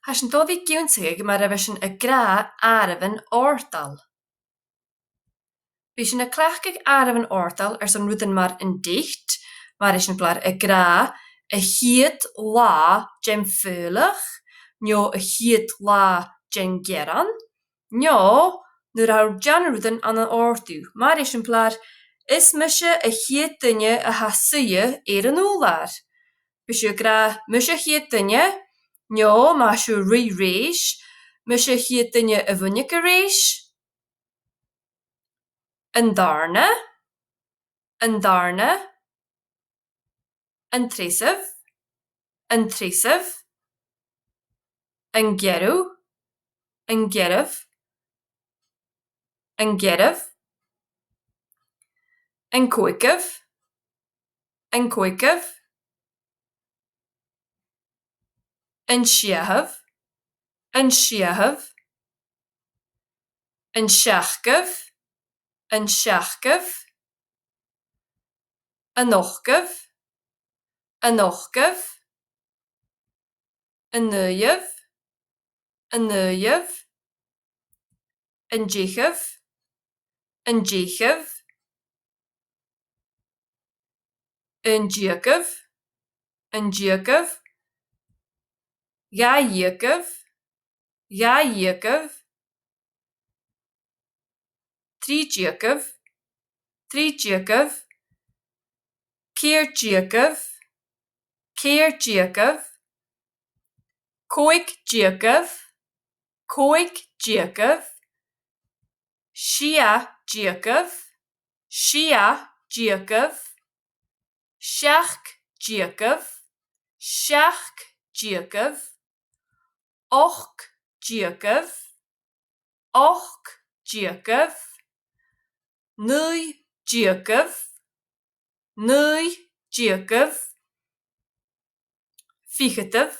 Has an dóhí giúnsaigh mar a bheith sin a grá áireamhan ártal. Bhí sin a cleachcaigh áireamhan ártal ar san ruúdan mar an dicht, mar is sin blaar a grá a chiad lá gem fúlach, nó a chiad lá gem geran, nó nuair a dean ruúdan an an ártú, mar is sin blaar is mise a chiad duine a hasúie ar an úlár. Bhí si a grá mise chiad duine, nó má siú rí réis, mise chiad duine a bhaine go réis, an darna, an trésamh, an gearú, an gearmh, an cóicimh, an seasamh, an seachcamh, an ochcamh, an naoimh, an díchimh, an díocamh, ghaidheacamh, trídheacamh, céardheacamh, cóigdheacamh, síodheacamh, seachtdheacamh, ochdheacamh, nuaidheacamh, fichitibh,